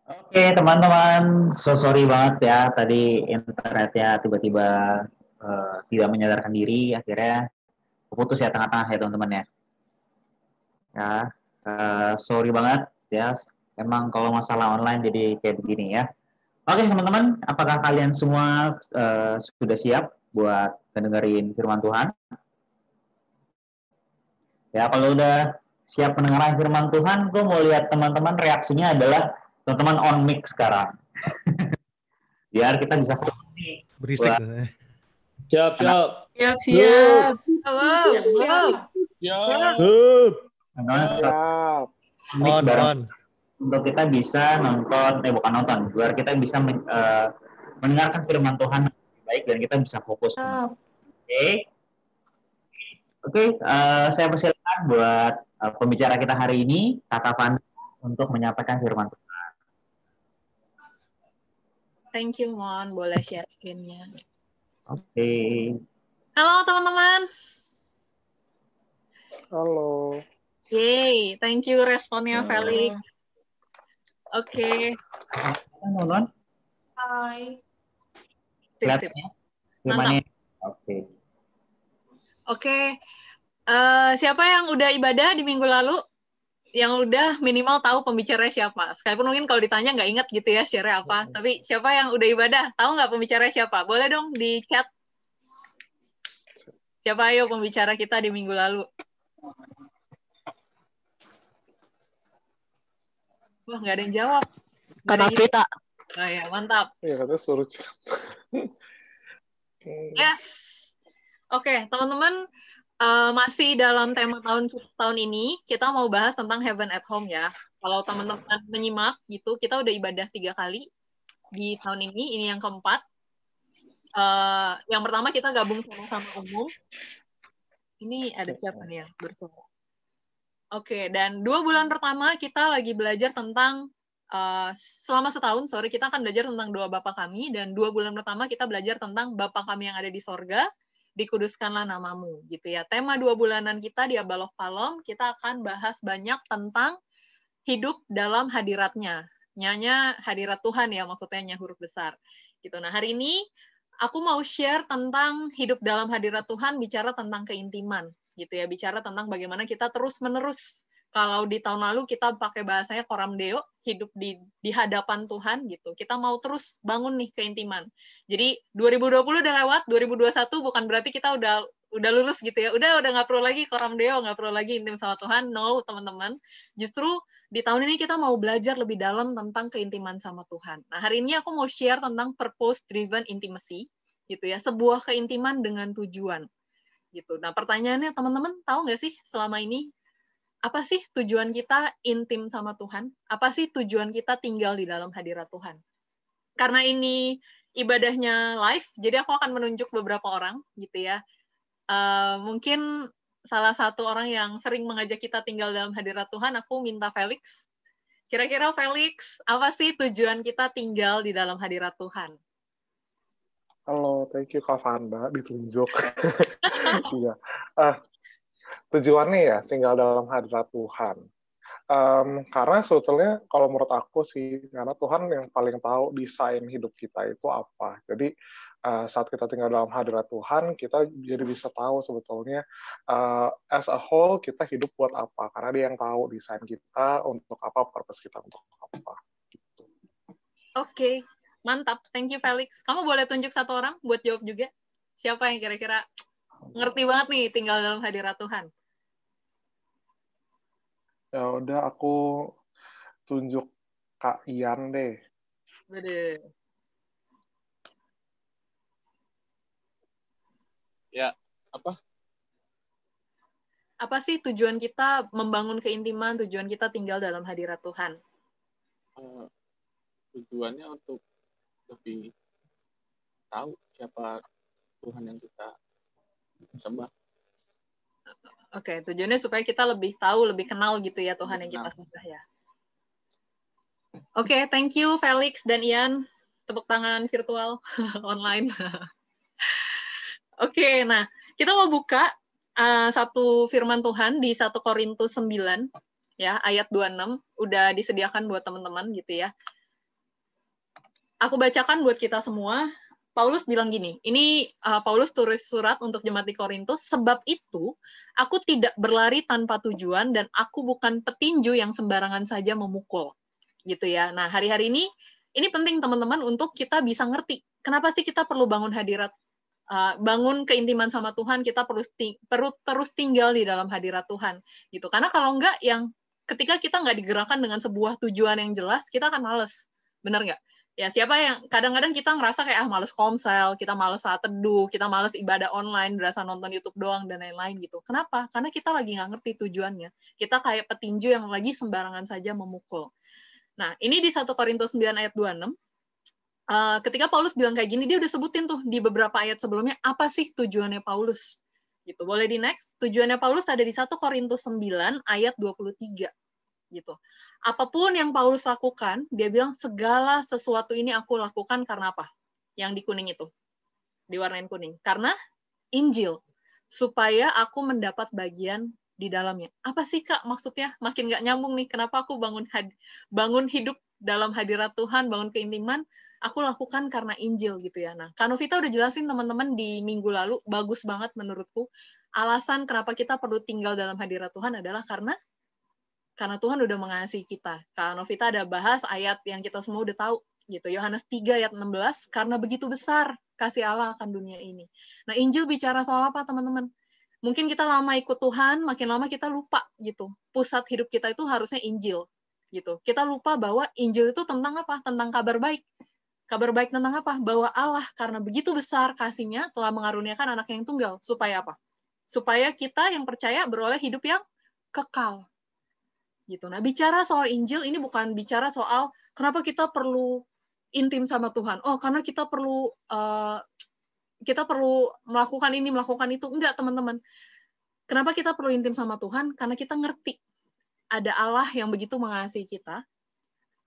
Oke, teman-teman, so sorry banget ya tadi internetnya tiba-tiba tidak menyadarkan diri, akhirnya putus ya tengah-tengah ya teman-teman ya. Ya, sorry banget ya. Emang kalau masalah online jadi kayak begini ya. Oke, teman-teman, apakah kalian semua sudah siap buat mendengarin firman Tuhan? Ya, kalau udah siap mendengarkan firman Tuhan, gue mau lihat teman-teman reaksinya adalah teman-teman on mic sekarang. Biar kita bisa fokus nih Berisik. buat Siap, siap. Siap, siap. Wow, wow. Siap. teman-teman On, bareng on. untuk kita bisa nonton, bukan nonton, biar kita bisa mendengarkan firman Tuhan dengan baik dan kita bisa fokus. Oke, saya persilakan buat pembicara kita hari ini, Kakak Fanda, untuk menyampaikan firman Tuhan. Thank you, Mon. Boleh share screen-nya. Oke. Halo, teman-teman. Halo. Yeay, thank you responnya, Felix. Oke. Nonton? Hai. Sip. Gimana? Oke. Oke. Siapa yang udah ibadah di minggu lalu? Yang udah minimal tahu pembicaranya siapa? Sekalipun mungkin kalau ditanya nggak inget gitu ya share apa. Tapi siapa yang udah ibadah? Tahu nggak pembicaranya siapa? Boleh dong di chat. Siapa ayo pembicara kita di minggu lalu? Wah, nggak ada yang jawab. Kak Afrita. Oh ya, mantap. Iya, katanya suruh chat. Yes. Oke, teman-teman, masih dalam tema tahun ini, kita mau bahas tentang Heaven at Home ya. Kalau teman-teman menyimak gitu, kita udah ibadah 3 kali di tahun ini yang keempat. Yang pertama kita gabung sama umum. Ini ada siapa nih yang bersuara? Oke, dan 2 bulan pertama kita lagi belajar tentang selama setahun, kita akan belajar tentang doa Bapa kami, dan 2 bulan pertama kita belajar tentang Bapa kami yang ada di sorga, dikuduskanlah namamu, gitu ya. Tema 2 bulanan kita di Abba Love Palom, kita akan bahas banyak tentang hidup dalam hadiratnya. Nyanya hadirat Tuhan ya, maksudnya huruf besar. Gitu. Nah, hari ini aku mau share tentang hidup dalam hadirat Tuhan, bicara tentang keintiman, gitu ya. Bicara tentang bagaimana kita terus-menerus. Kalau di tahun lalu kita pakai bahasanya koram deo, hidup di hadapan Tuhan gitu. Kita mau terus bangun nih keintiman. Jadi 2020 udah lewat, 2021 bukan berarti kita udah lulus gitu ya. Udah nggak perlu lagi koram deo, nggak perlu lagi intim sama Tuhan. No, teman-teman. Justru di tahun ini kita mau belajar lebih dalam tentang keintiman sama Tuhan. Nah, hari ini aku mau share tentang purpose driven intimacy gitu ya, sebuah keintiman dengan tujuan. Gitu. Nah, pertanyaannya teman-teman tahu nggak sih selama ini apa sih tujuan kita intim sama Tuhan? Apa sih tujuan kita tinggal di dalam hadirat Tuhan? Karena ini ibadahnya live, jadi aku akan menunjuk beberapa orang, gitu ya. Mungkin salah satu orang yang sering mengajak kita tinggal dalam hadirat Tuhan, aku minta Felix. Kira-kira Felix, apa sih tujuan kita tinggal di dalam hadirat Tuhan? Halo, thank you Kak Fanda, ditunjuk. Iya. Tujuannya ya tinggal dalam hadirat Tuhan. Karena sebetulnya kalau menurut aku sih, karena Tuhan yang paling tahu desain hidup kita itu apa. Jadi saat kita tinggal dalam hadirat Tuhan, kita jadi bisa tahu sebetulnya as a whole kita hidup buat apa. Karena dia yang tahu desain kita untuk apa, purpose kita untuk apa. Gitu. Oke, mantap. Thank you Felix. Kamu boleh tunjuk satu orang buat jawab juga. Siapa yang kira-kira ngerti banget nih tinggal dalam hadirat Tuhan? Ya udah, aku tunjuk Kak Ian deh. Bede. Ya, apa? Apa sih tujuan kita membangun keintiman, tujuan kita tinggal dalam hadirat Tuhan? Tujuannya untuk lebih tahu siapa Tuhan yang kita sembah. Oke, tujuannya supaya kita lebih tahu, lebih kenal gitu ya Tuhan yang kita sembah ya. Oke, thank you Felix dan Ian. Tepuk tangan virtual online. Oke, nah kita mau buka satu firman Tuhan di 1 Korintus 9 ya, ayat 26. Udah disediakan buat teman-teman gitu ya. Aku bacakan buat kita semua. Paulus bilang gini, ini Paulus tulis surat untuk jemaat di Korintus, sebab itu aku tidak berlari tanpa tujuan dan aku bukan petinju yang sembarangan saja memukul. Gitu ya. Nah, hari-hari ini penting teman-teman untuk kita bisa ngerti. Kenapa sih kita perlu bangun hadirat, bangun keintiman sama Tuhan, kita perlu terus tinggal di dalam hadirat Tuhan. Gitu. Karena kalau enggak, ketika kita nggak digerakkan dengan sebuah tujuan yang jelas, kita akan males. Benar nggak? Ya, siapa yang kadang-kadang kita ngerasa kayak males komsel, kita males saat teduh, kita males ibadah online, berasa nonton YouTube doang, dan lain-lain gitu. Kenapa? Karena kita lagi nggak ngerti tujuannya. Kita kayak petinju yang lagi sembarangan saja memukul. Nah, ini di 1 Korintus 9 ayat 26, ketika Paulus bilang kayak gini, dia udah sebutin tuh di beberapa ayat sebelumnya, apa sih tujuannya Paulus? Gitu. Boleh di next? Tujuannya Paulus ada di 1 Korintus 9 ayat 23. Gitu. Apapun yang Paulus lakukan, dia bilang segala sesuatu ini aku lakukan karena apa? Yang di kuning itu, diwarnain kuning. Karena Injil, supaya aku mendapat bagian di dalamnya. Apa sih Kak maksudnya? Makin nggak nyambung nih. Kenapa aku bangun hidup dalam hadirat Tuhan, bangun keintiman? Aku lakukan karena Injil gitu ya. Nah, Kak Novita udah jelasin teman-teman di minggu lalu, bagus banget menurutku. Alasan kenapa kita perlu tinggal dalam hadirat Tuhan adalah karena Tuhan udah mengasihi kita. Kak Novita ada bahas ayat yang kita semua udah tahu, gitu. Yohanes 3 ayat 16, karena begitu besar kasih Allah akan dunia ini. Nah, Injil bicara soal apa, teman-teman? Mungkin kita lama ikut Tuhan, makin lama kita lupa, gitu. Pusat hidup kita itu harusnya Injil, gitu. Kita lupa bahwa Injil itu tentang apa? Tentang kabar baik. Kabar baik tentang apa? Bahwa Allah karena begitu besar kasih-Nya telah mengaruniakan anak yang tunggal. Supaya apa? Supaya kita yang percaya beroleh hidup yang kekal. Gitu. Nah, bicara soal Injil ini bukan bicara soal kenapa kita perlu intim sama Tuhan. Oh, karena kita perlu melakukan ini, melakukan itu. Enggak, teman-teman. Kenapa kita perlu intim sama Tuhan? Karena kita ngerti ada Allah yang begitu mengasihi kita.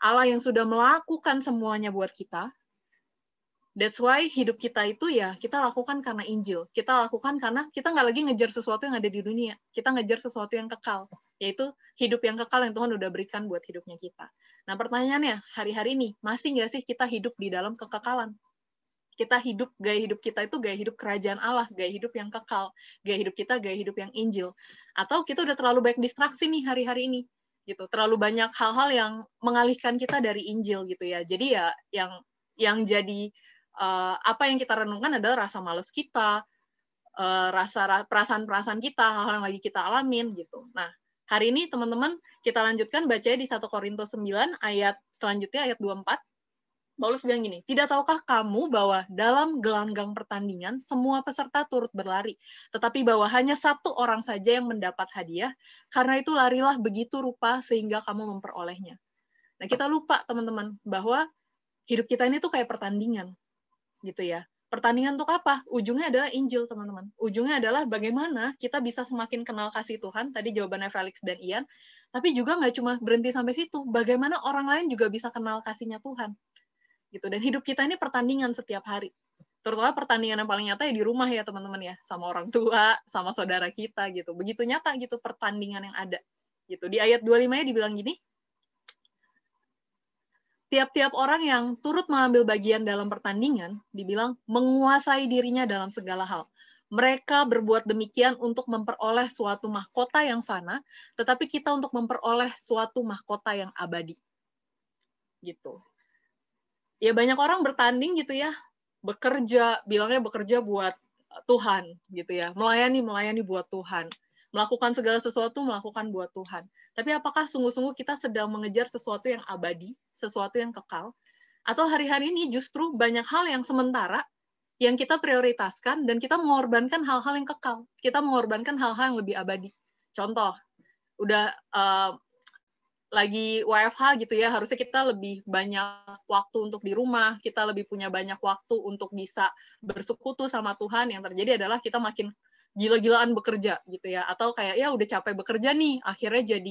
Allah yang sudah melakukan semuanya buat kita. That's why hidup kita itu ya kita lakukan karena Injil. Kita lakukan karena kita nggak lagi ngejar sesuatu yang ada di dunia. Kita ngejar sesuatu yang kekal, yaitu hidup yang kekal yang Tuhan udah berikan buat hidupnya kita. Nah, pertanyaannya, hari-hari ini, masih nggak sih kita hidup di dalam kekekalan? Kita hidup, gaya hidup kita itu gaya hidup kerajaan Allah, gaya hidup yang kekal. Gaya hidup kita, gaya hidup yang Injil. Atau kita udah terlalu banyak distraksi nih hari-hari ini. Gitu. Terlalu banyak hal-hal yang mengalihkan kita dari Injil gitu ya. Jadi ya yang jadi apa yang kita renungkan adalah rasa malas kita, perasaan-perasaan kita, hal-hal yang lagi kita alamin gitu. Nah, hari ini teman-teman kita lanjutkan bacanya di 1 Korintus 9 ayat selanjutnya ayat 24. Paulus bilang gini, tidak tahukah kamu bahwa dalam gelanggang pertandingan semua peserta turut berlari, tetapi bahwa hanya satu orang saja yang mendapat hadiah, karena itu larilah begitu rupa sehingga kamu memperolehnya. Nah, kita lupa teman-teman bahwa hidup kita ini tuh kayak pertandingan. Gitu ya. Pertandingan untuk apa? Ujungnya adalah Injil, teman-teman. Ujungnya adalah bagaimana kita bisa semakin kenal kasih Tuhan. Tadi jawabannya Felix dan Ian. Tapi juga nggak cuma berhenti sampai situ. Bagaimana orang lain juga bisa kenal kasihnya Tuhan. Gitu. Dan hidup kita ini pertandingan setiap hari. Terutama pertandingan yang paling nyata ya di rumah ya, teman-teman ya. Sama orang tua, sama saudara kita gitu. Begitu nyata gitu pertandingan yang ada. Gitu. Di ayat 25-nya dibilang gini, tiap-tiap orang yang turut mengambil bagian dalam pertandingan, dibilang menguasai dirinya dalam segala hal. Mereka berbuat demikian untuk memperoleh suatu mahkota yang fana, tetapi kita untuk memperoleh suatu mahkota yang abadi. Gitu. Ya banyak orang bertanding gitu ya, bilangnya bekerja buat Tuhan, gitu ya. Melayani buat Tuhan. Melakukan segala sesuatu, melakukan buat Tuhan. Tapi apakah sungguh-sungguh kita sedang mengejar sesuatu yang abadi, sesuatu yang kekal? Atau hari-hari ini justru banyak hal yang sementara yang kita prioritaskan dan kita mengorbankan hal-hal yang kekal. Kita mengorbankan hal-hal yang lebih abadi. Contoh, udah lagi WFH gitu ya, harusnya kita lebih banyak waktu untuk di rumah, kita lebih punya banyak waktu untuk bisa bersekutu sama Tuhan. Yang terjadi adalah kita makin gila-gilaan bekerja gitu ya, atau kayak ya udah capek bekerja nih, akhirnya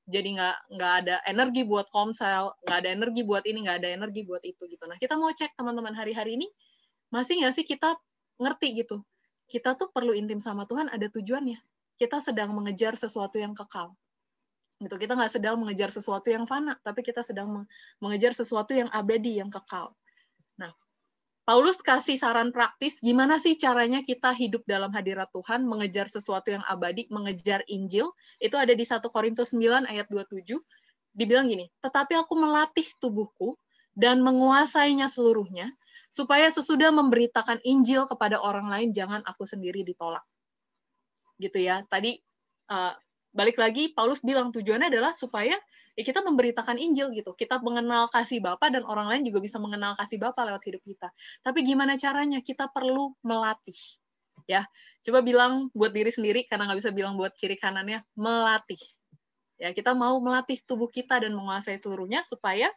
jadi nggak ada energi buat komsel, nggak ada energi buat ini, nggak ada energi buat itu gitu. Nah, kita mau cek teman-teman hari-hari ini masih nggak sih kita ngerti gitu, kita tuh perlu intim sama Tuhan, ada tujuannya. Kita sedang mengejar sesuatu yang kekal gitu. Kita nggak sedang mengejar sesuatu yang fana, tapi kita sedang mengejar sesuatu yang abadi, yang kekal. Paulus kasih saran praktis, gimana sih caranya kita hidup dalam hadirat Tuhan, mengejar sesuatu yang abadi, mengejar Injil. Itu ada di 1 Korintus 9 ayat 27. Dibilang gini, tetapi aku melatih tubuhku dan menguasainya seluruhnya, supaya sesudah memberitakan Injil kepada orang lain, jangan aku sendiri ditolak. Gitu ya. Tadi balik lagi, Paulus bilang tujuannya adalah supaya ya kita memberitakan Injil gitu. Kita mengenal kasih Bapa dan orang lain juga bisa mengenal kasih Bapa lewat hidup kita. Tapi gimana caranya? Kita perlu melatih. Ya, coba bilang buat diri sendiri karena nggak bisa bilang buat kiri kanannya, melatih. Ya, kita mau melatih tubuh kita dan menguasai seluruhnya supaya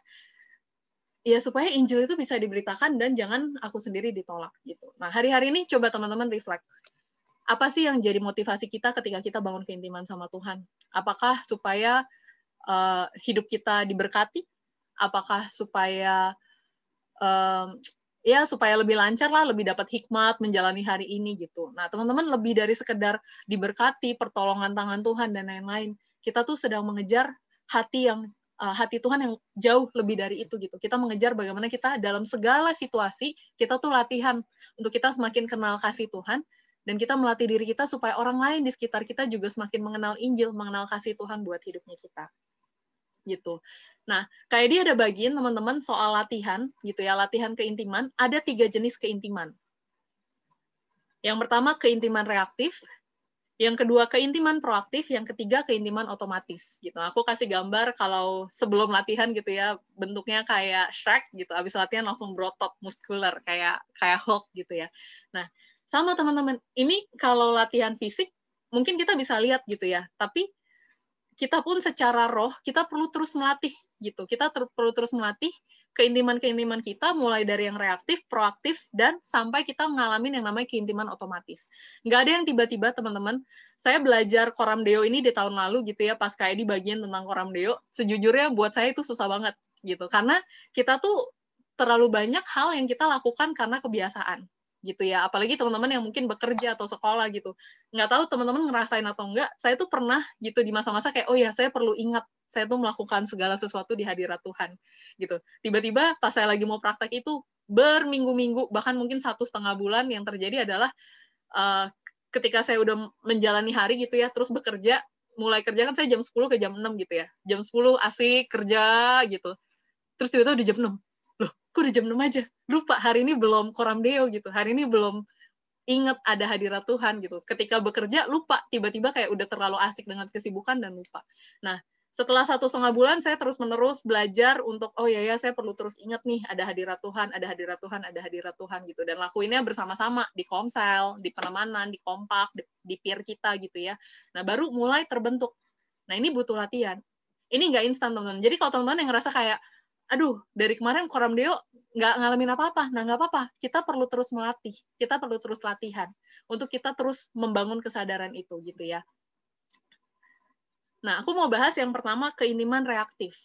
Injil itu bisa diberitakan dan jangan aku sendiri ditolak gitu. Nah, hari-hari ini coba teman-teman reflect. Apa sih yang jadi motivasi kita ketika kita bangun keintiman sama Tuhan? Apakah supaya hidup kita diberkati? Apakah supaya supaya lebih lancar lah, lebih dapat hikmat menjalani hari ini gitu. Nah, teman-teman, lebih dari sekedar diberkati, pertolongan tangan Tuhan dan lain-lain. Kita tuh sedang mengejar hati Tuhan yang jauh lebih dari itu gitu. Kita mengejar bagaimana kita dalam segala situasi kita tuh latihan untuk kita semakin kenal kasih Tuhan dan kita melatih diri kita supaya orang lain di sekitar kita juga semakin mengenal Injil, mengenal kasih Tuhan buat hidupnya kita. Gitu. Nah, kayak dia ada bagian teman-teman soal latihan, gitu ya, latihan keintiman, ada 3 jenis keintiman. Yang pertama, keintiman reaktif, yang kedua, keintiman proaktif, yang ketiga, keintiman otomatis. Gitu. Aku kasih gambar kalau sebelum latihan gitu ya, bentuknya kayak Shrek gitu, habis latihan langsung berotot, muskular, kayak Hulk gitu ya. Nah, sama teman-teman, ini kalau latihan fisik, mungkin kita bisa lihat gitu ya, tapi kita pun secara roh, kita perlu terus melatih gitu. Kita perlu terus melatih keintiman-keintiman kita, mulai dari yang reaktif, proaktif, dan sampai kita ngalamin yang namanya keintiman otomatis. Nggak ada yang tiba-tiba, teman-teman. Saya belajar Coram Deo ini di tahun lalu gitu ya, pas kayak di bagian tentang Coram Deo. Sejujurnya buat saya itu susah banget gitu, karena kita tuh terlalu banyak hal yang kita lakukan karena kebiasaan gitu ya, apalagi teman-teman yang mungkin bekerja atau sekolah gitu. Nggak tahu teman-teman ngerasain atau enggak, saya tuh pernah gitu di masa-masa kayak, oh ya, saya perlu ingat, saya tuh melakukan segala sesuatu di hadirat Tuhan, gitu. Tiba-tiba pas saya lagi mau praktek itu, berminggu-minggu, bahkan mungkin 1,5 bulan, yang terjadi adalah ketika saya udah menjalani hari gitu ya, terus bekerja, mulai kerja kan saya jam 10 ke jam 6 gitu ya. Jam 10 asik, kerja gitu. Terus tiba-tiba di jam 6. Loh, kok udah jam 6 aja? Lupa, hari ini belum Coram Deo gitu. Hari ini belum ingat ada hadirat Tuhan gitu. Ketika bekerja, lupa. Tiba-tiba kayak udah terlalu asik dengan kesibukan dan lupa. Nah, setelah 1,5 bulan, saya terus-menerus belajar untuk, oh ya, saya perlu terus ingat nih, ada hadirat Tuhan, ada hadirat Tuhan, ada hadirat Tuhan gitu. Dan lakuinnya bersama-sama, di komsel, di penemanan, di kompak, di peer kita gitu ya. Nah, baru mulai terbentuk. Nah, ini butuh latihan. Ini nggak instan, teman-teman. Jadi kalau teman-teman yang ngerasa kayak, aduh, dari kemarin Coram Deo nggak ngalamin apa-apa. Nah, nggak apa-apa. Kita perlu terus melatih. Kita perlu terus latihan. Untuk kita terus membangun kesadaran itu, gitu ya. Nah, aku mau bahas yang pertama, keintiman reaktif.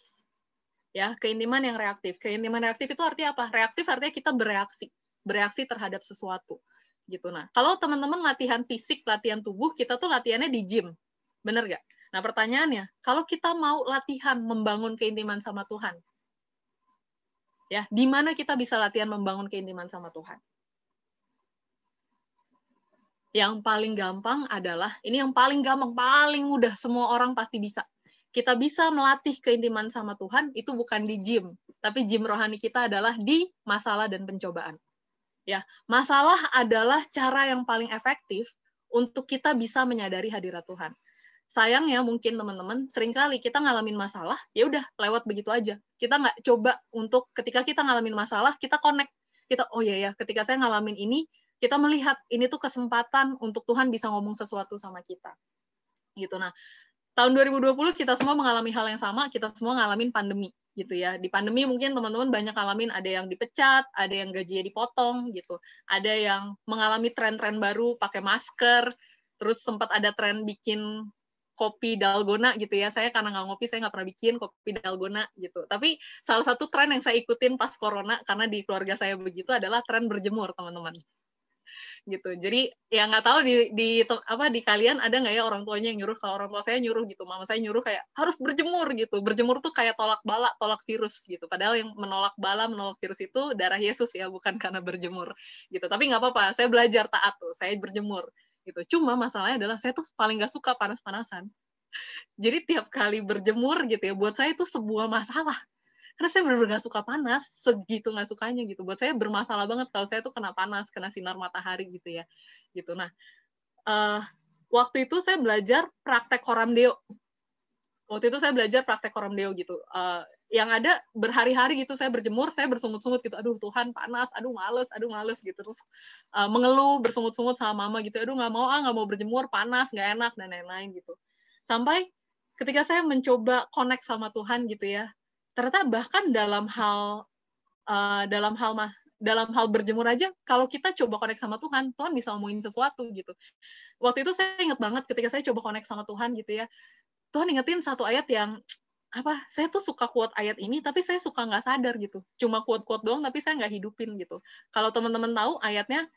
Ya, keintiman yang reaktif. Keintiman reaktif itu artinya apa? Reaktif artinya kita bereaksi. Bereaksi terhadap sesuatu. Gitu. Nah, kalau teman-teman latihan fisik, latihan tubuh, kita tuh latihannya di gym. Bener nggak? Nah, pertanyaannya, kalau kita mau latihan membangun keintiman sama Tuhan, ya, di mana kita bisa latihan membangun keintiman sama Tuhan? Yang paling gampang adalah, ini yang paling gampang, paling mudah, semua orang pasti bisa. Kita bisa melatih keintiman sama Tuhan, itu bukan di gym, tapi gym rohani kita adalah di masalah dan pencobaan. Ya, masalah adalah cara yang paling efektif untuk kita bisa menyadari hadirat Tuhan. Sayangnya mungkin teman-teman, seringkali kita ngalamin masalah, ya udah lewat begitu aja. Kita nggak coba untuk ketika kita ngalamin masalah, kita connect. Kita, oh ya, ketika saya ngalamin ini, kita melihat ini tuh kesempatan untuk Tuhan bisa ngomong sesuatu sama kita. Gitu. Nah, tahun 2020 kita semua mengalami hal yang sama, kita semua ngalamin pandemi gitu ya. Di pandemi mungkin teman-teman banyak ngalamin, ada yang dipecat, ada yang gajinya dipotong gitu. Ada yang mengalami tren-tren baru pakai masker, terus sempat ada tren bikin kopi dalgona gitu ya. Saya karena nggak ngopi, saya nggak pernah bikin kopi dalgona gitu. Tapi salah satu tren yang saya ikutin pas corona, karena di keluarga saya begitu, adalah tren berjemur, teman-teman. gitu. Jadi ya nggak tahu di kalian ada nggak ya orang tuanya yang nyuruh. Kalau orang tua saya nyuruh gitu, mama saya nyuruh kayak harus berjemur gitu. Berjemur tuh kayak tolak bala, tolak virus gitu. Padahal yang menolak bala, menolak virus itu darah Yesus ya, bukan karena berjemur gitu. Tapi nggak apa-apa, saya belajar taat tuh, saya berjemur gitu. Cuma masalahnya adalah saya tuh paling nggak suka panas-panasan. Jadi tiap kali berjemur gitu ya, buat saya itu sebuah masalah. Karena saya benar-benar nggak suka panas, segitu nggak sukanya gitu. Buat saya bermasalah banget kalau saya tuh kena panas, kena sinar matahari gitu ya. Gitu. Nah, waktu itu saya belajar praktek Coram Deo. Waktu itu saya belajar praktek Coram Deo gitu. Yang ada berhari-hari gitu saya berjemur, saya bersungut-sungut gitu. Aduh Tuhan panas, aduh males gitu. Terus mengeluh, bersungut-sungut sama mama gitu. Aduh nggak mau berjemur, panas, nggak enak, dan lain-lain gitu. Sampai ketika saya mencoba connect sama Tuhan gitu ya, ternyata bahkan dalam hal berjemur aja, kalau kita coba connect sama Tuhan, Tuhan bisa ngomongin sesuatu gitu. Waktu itu saya ingat banget ketika saya coba connect sama Tuhan gitu ya, Tuhan ingetin satu ayat yang saya tuh suka quote ayat ini, tapi saya suka nggak sadar gitu. Cuma quote-quote doang, tapi saya nggak hidupin gitu. Kalau teman-teman tahu ayatnya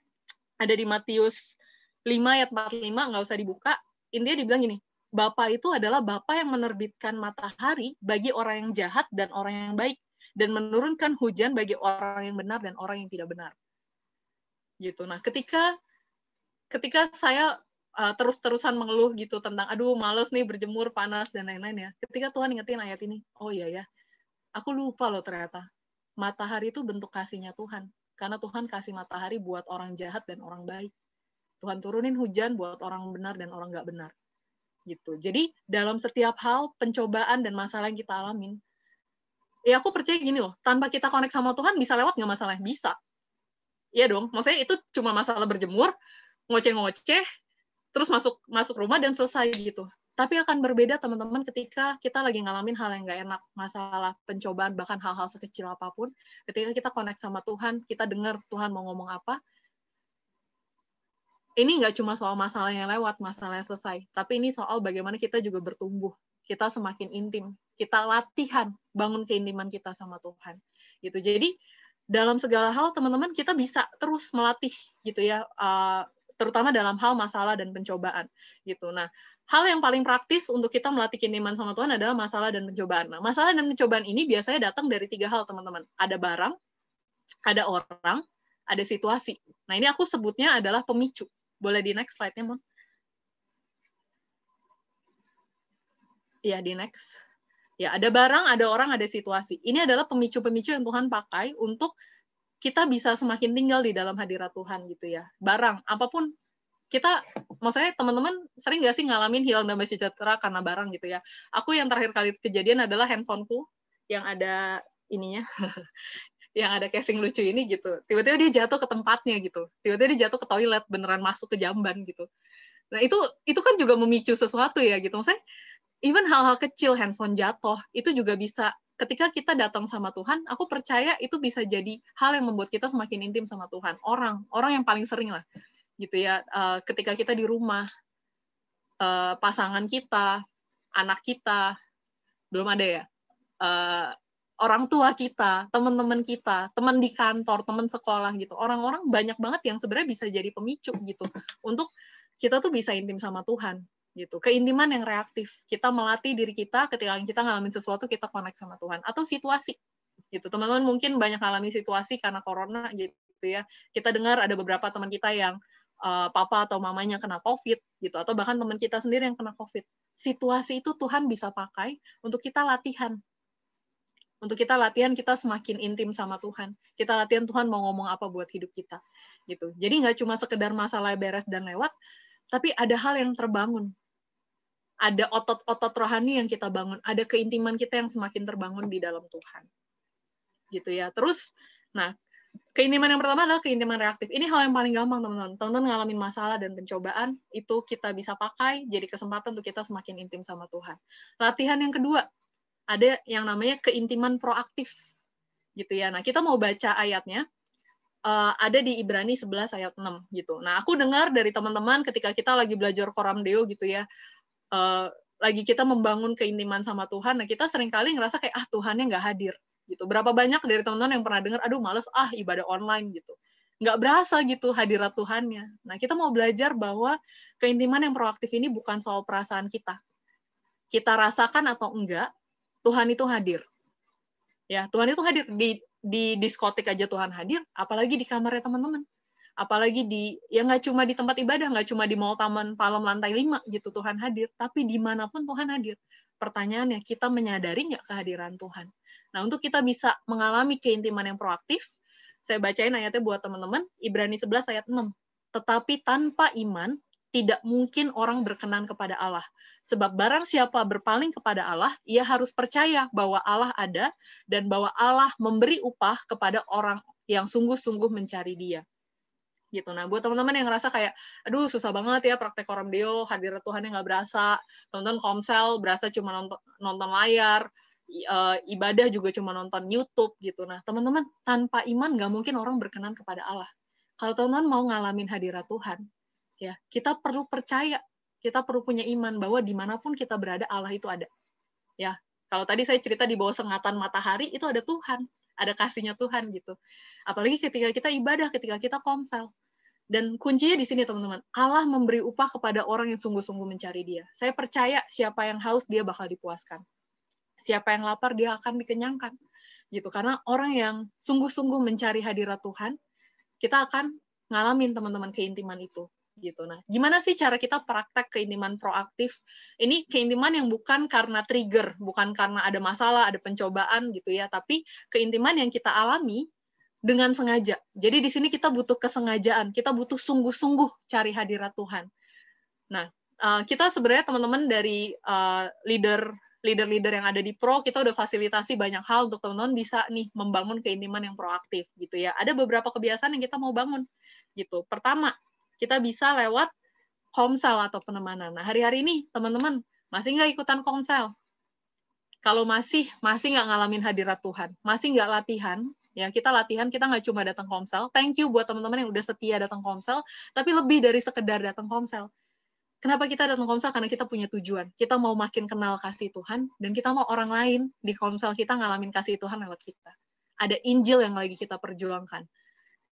ada di Matius 5 ayat 45, nggak usah dibuka. Intinya dibilang gini, Bapa itu adalah Bapa yang menerbitkan matahari bagi orang yang jahat dan orang yang baik, dan menurunkan hujan bagi orang yang benar dan orang yang tidak benar. Gitu. Nah, ketika saya terus-terusan mengeluh gitu tentang aduh males nih berjemur, panas dan lain-lain ya. Ketika Tuhan ingetin ayat ini, oh iya ya, aku lupa loh ternyata matahari itu bentuk kasihnya Tuhan. Karena Tuhan kasih matahari buat orang jahat dan orang baik. Tuhan turunin hujan buat orang benar dan orang nggak benar. Gitu. Jadi dalam setiap hal pencobaan dan masalah yang kita alamin, ya aku percaya gini loh, tanpa kita connect sama Tuhan bisa lewat nggak masalah? Bisa. Iya dong, maksudnya itu cuma masalah berjemur, ngoceh-ngoceh, terus masuk rumah dan selesai gitu. Tapi akan berbeda teman-teman ketika kita lagi ngalamin hal yang nggak enak, masalah, pencobaan, bahkan hal-hal sekecil apapun. Ketika kita connect sama Tuhan, kita dengar Tuhan mau ngomong apa, ini nggak cuma soal masalah yang lewat, masalah yang selesai, tapi ini soal bagaimana kita juga bertumbuh, kita semakin intim, kita latihan bangun keintiman kita sama Tuhan. Gitu. Jadi dalam segala hal teman-teman kita bisa terus melatih gitu ya, terutama dalam hal masalah dan pencobaan. Gitu. Nah, hal yang paling praktis untuk kita melatih keintiman sama Tuhan adalah masalah dan pencobaan. Nah, masalah dan pencobaan ini biasanya datang dari 3 hal teman-teman. Ada barang, ada orang, ada situasi. Nah, ini aku sebutnya adalah pemicu. Boleh di next slide-nya, Mon? Ya, di next. Ya, ada barang, ada orang, ada situasi. Ini adalah pemicu-pemicu yang Tuhan pakai untuk kita bisa semakin tinggal di dalam hadirat Tuhan gitu ya. Barang, apapun kita, maksudnya teman-teman sering nggak sih ngalamin hilang damai sejahtera karena barang gitu ya. Aku yang terakhir kali kejadian adalah handphoneku yang ada ininya. Yang ada casing lucu ini gitu. Tiba-tiba dia jatuh ke tempatnya gitu. Tiba-tiba dia jatuh ke toilet, beneran masuk ke jamban gitu. Nah, itu kan juga memicu sesuatu ya gitu. Maksudnya, even hal-hal kecil, handphone jatuh, itu juga bisa, ketika kita datang sama Tuhan, aku percaya itu bisa jadi hal yang membuat kita semakin intim sama Tuhan. Orang yang paling sering lah. Gitu ya, ketika kita di rumah, pasangan kita, anak kita, belum ada ya, orang tua kita, teman-teman kita, teman di kantor, teman sekolah gitu. Orang-orang banyak banget yang sebenarnya bisa jadi pemicu gitu untuk kita tuh bisa intim sama Tuhan gitu. Keintiman yang reaktif. Kita melatih diri kita ketika kita ngalamin sesuatu kita connect sama Tuhan atau situasi. Gitu. Teman-teman mungkin banyak ngalamin situasi karena corona gitu ya. Kita dengar ada beberapa teman kita yang papa atau mamanya kena COVID gitu atau bahkan teman kita sendiri yang kena COVID. Situasi itu Tuhan bisa pakai untuk kita latihan. Untuk kita latihan, kita semakin intim sama Tuhan. Kita latihan Tuhan mau ngomong apa buat hidup kita. Gitu. Jadi nggak cuma sekedar masalah beres dan lewat, tapi ada hal yang terbangun. Ada otot-otot rohani yang kita bangun. Ada keintiman kita yang semakin terbangun di dalam Tuhan. Gitu ya. Terus, nah, keintiman yang pertama adalah keintiman reaktif. Ini hal yang paling gampang, teman-teman. Teman-teman ngalamin masalah dan pencobaan, itu kita bisa pakai jadi kesempatan untuk kita semakin intim sama Tuhan. Latihan yang kedua, ada yang namanya keintiman proaktif gitu ya. Nah, kita mau baca ayatnya, ada di Ibrani 11 ayat 6 gitu. Nah, aku dengar dari teman-teman ketika kita lagi belajar Coram Deo gitu ya, lagi kita membangun keintiman sama Tuhan, nah kita seringkali ngerasa kayak Tuhannya nggak hadir gitu. Berapa banyak dari teman-teman yang pernah dengar, aduh males ibadah online gitu. nggak berasa gitu hadirat Tuhannya. Nah, kita mau belajar bahwa keintiman yang proaktif ini bukan soal perasaan kita. Kita rasakan atau enggak, Tuhan itu hadir. Ya, Tuhan itu hadir di diskotik aja Tuhan hadir, apalagi di kamarnya teman-teman. Apalagi ya nggak cuma di tempat ibadah, nggak cuma di mall Taman Palem lantai 5 gitu Tuhan hadir, tapi dimanapun Tuhan hadir. Pertanyaannya, kita menyadari nggak kehadiran Tuhan? Nah, untuk kita bisa mengalami keintiman yang proaktif, saya bacain ayatnya buat teman-teman, Ibrani 11 ayat 6. Tetapi tanpa iman, tidak mungkin orang berkenan kepada Allah. Sebab barang siapa berpaling kepada Allah, ia harus percaya bahwa Allah ada, dan bahwa Allah memberi upah kepada orang yang sungguh-sungguh mencari Dia. Gitu. Nah, buat teman-teman yang ngerasa kayak, aduh susah banget ya praktek Coram Deo, hadirat Tuhan yang nggak berasa, teman-teman komsel berasa cuma nonton layar, ibadah juga cuma nonton YouTube gitu. Nah, teman-teman, tanpa iman nggak mungkin orang berkenan kepada Allah. Kalau teman-teman mau ngalamin hadirat Tuhan, ya kita perlu percaya, kita perlu punya iman bahwa dimanapun kita berada, Allah itu ada. Ya, kalau tadi saya cerita di bawah sengatan matahari, itu ada Tuhan, ada kasihnya Tuhan gitu. Apalagi ketika kita ibadah, ketika kita komsel. Dan kuncinya di sini teman-teman, Allah memberi upah kepada orang yang sungguh-sungguh mencari Dia. Saya percaya siapa yang haus dia bakal dipuaskan. Siapa yang lapar dia akan dikenyangkan. Gitu. Karena orang yang sungguh-sungguh mencari hadirat Tuhan, kita akan ngalamin teman-teman keintiman itu. Gitu. Nah, gimana sih cara kita praktek keintiman proaktif? Ini keintiman yang bukan karena trigger, bukan karena ada masalah, ada pencobaan gitu ya, tapi keintiman yang kita alami dengan sengaja. Jadi di sini kita butuh kesengajaan, kita butuh sungguh-sungguh cari hadirat Tuhan. Nah, kita sebenarnya teman-teman dari leader-leader yang ada di Pro, kita udah fasilitasi banyak hal untuk teman-teman bisa nih membangun keintiman yang proaktif gitu ya. Ada beberapa kebiasaan yang kita mau bangun gitu. Pertama, kita bisa lewat komsel atau penemanan. Nah, hari-hari ini teman-teman masih nggak ikutan komsel? Kalau masih nggak ngalamin hadirat Tuhan, masih nggak latihan, ya kita latihan, kita nggak cuma datang komsel. Thank you buat teman-teman yang udah setia datang komsel, tapi lebih dari sekedar datang komsel. Kenapa kita datang komsel? Karena kita punya tujuan. Kita mau makin kenal kasih Tuhan, dan kita mau orang lain di komsel kita ngalamin kasih Tuhan lewat kita. Ada Injil yang lagi kita perjuangkan.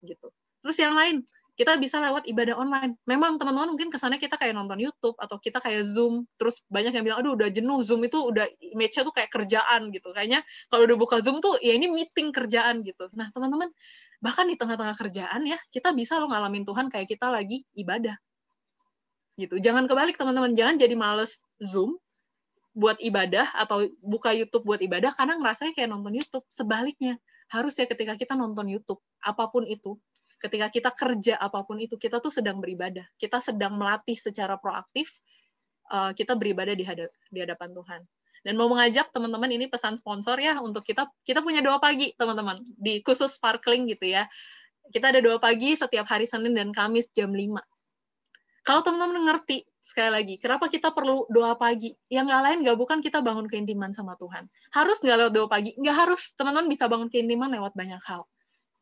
Gitu. Terus yang lain, kita bisa lewat ibadah online. Memang teman-teman mungkin kesannya kita kayak nonton YouTube, atau kita kayak Zoom, terus banyak yang bilang, aduh udah jenuh, Zoom itu udah image-nya tuh kayak kerjaan gitu. Kayaknya kalau udah buka Zoom tuh, ya ini meeting kerjaan gitu. Nah teman-teman, bahkan di tengah-tengah kerjaan ya, kita bisa loh ngalamin Tuhan kayak kita lagi ibadah. Gitu. Jangan kebalik teman-teman, jangan jadi males Zoom buat ibadah, atau buka YouTube buat ibadah, karena ngerasanya kayak nonton YouTube. Sebaliknya, harus ya ketika kita nonton YouTube, apapun itu, ketika kita kerja apapun itu, kita tuh sedang beribadah. Kita sedang melatih secara proaktif, kita beribadah di hadapan Tuhan. Dan mau mengajak teman-teman, ini pesan sponsor ya, untuk kita punya doa pagi, teman-teman, di khusus Sparkling gitu ya. Kita ada doa pagi setiap hari Senin dan Kamis jam 5. Kalau teman-teman ngerti, sekali lagi, kenapa kita perlu doa pagi? Yang nggak lain, nggak bukan kita bangun keintiman sama Tuhan. Harus nggak lewat doa pagi? Nggak harus. Teman-teman bisa bangun keintiman lewat banyak hal.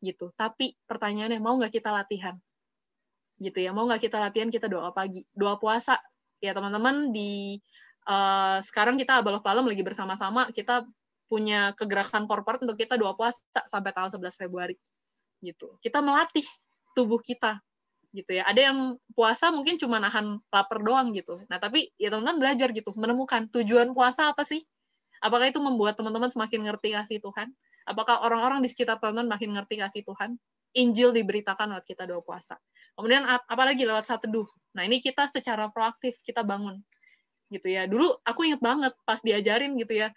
Gitu. Tapi pertanyaannya, mau nggak kita latihan? Gitu ya, mau nggak kita latihan, kita doa pagi, doa puasa. Ya teman-teman, sekarang kita Abaloh Palem lagi bersama-sama, kita punya kegerakan korporat untuk kita doa puasa sampai tanggal 11 Februari. Gitu. Kita melatih tubuh kita. Gitu ya. Ada yang puasa mungkin cuma nahan lapar doang gitu. Nah, tapi ya teman-teman belajar gitu, menemukan tujuan puasa apa sih? Apakah itu membuat teman-teman semakin ngerti kasih Tuhan? Apakah orang-orang di sekitar teman-teman makin ngerti kasih Tuhan? Injil diberitakan lewat kita doa puasa. Kemudian apalagi lewat saat teduh. Nah, ini kita secara proaktif kita bangun. Gitu ya. Dulu aku ingat banget pas diajarin gitu ya.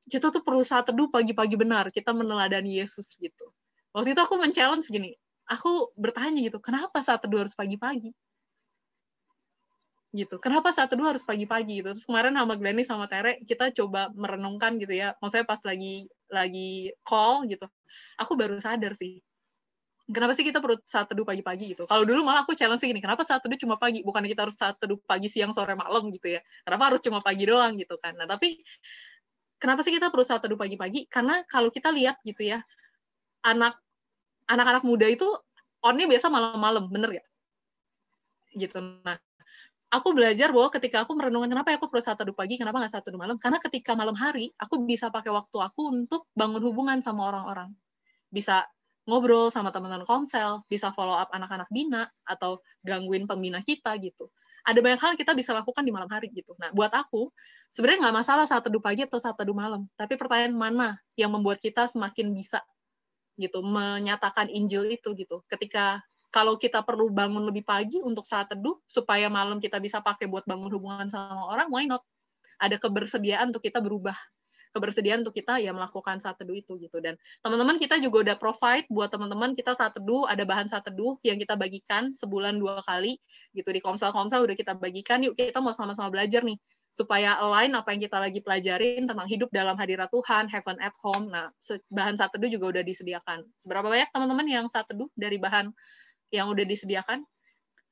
Kita tuh perlu saat teduh pagi-pagi benar. Kita meneladani Yesus gitu. Waktu itu aku men-challenge gini. Aku bertanya gitu, kenapa saat teduh harus pagi-pagi? Gitu. Kenapa saat teduh harus pagi-pagi gitu? Terus kemarin sama Glenny sama Tere kita coba merenungkan gitu ya. Maksudnya pas lagi call gitu. Aku baru sadar sih. Kenapa sih kita perlu saat teduh pagi-pagi gitu? Kalau dulu malah aku challenge gini, kenapa saat teduh cuma pagi? Bukan kita harus saat teduh pagi, siang, sore, malam gitu ya. Kenapa harus cuma pagi doang gitu kan? Nah, tapi kenapa sih kita perlu saat teduh pagi-pagi? Karena kalau kita lihat gitu ya, anak-anak muda itu on-nya biasa malam-malam, bener ya? Gitu. Nah, aku belajar bahwa ketika aku merenungkan kenapa aku perlu saat teduh pagi, kenapa nggak saat teduh malam? Karena ketika malam hari, aku bisa pakai waktu aku untuk bangun hubungan sama orang-orang. Bisa ngobrol sama teman-teman konsel, bisa follow up anak-anak bina, atau gangguin pembina kita gitu. Ada banyak hal kita bisa lakukan di malam hari gitu. Nah, buat aku, sebenarnya nggak masalah saat teduh pagi atau saat teduh malam. Tapi pertanyaan mana yang membuat kita semakin bisa gitu menyatakan Injil itu gitu. Ketika kalau kita perlu bangun lebih pagi untuk saat teduh supaya malam kita bisa pakai buat bangun hubungan sama orang, why not? Ada kebersediaan untuk kita berubah. Kebersediaan untuk kita ya melakukan saat teduh itu gitu. Dan teman-teman kita juga udah provide buat teman-teman kita saat teduh, ada bahan saat teduh yang kita bagikan sebulan 2 kali gitu di konsel-konsel udah kita bagikan. Yuk kita mau sama-sama belajar nih supaya align apa yang kita lagi pelajarin tentang hidup dalam hadirat Tuhan, heaven at home. Nah, bahan saat teduh juga udah disediakan. Seberapa banyak teman-teman yang saat teduh dari bahan yang udah disediakan?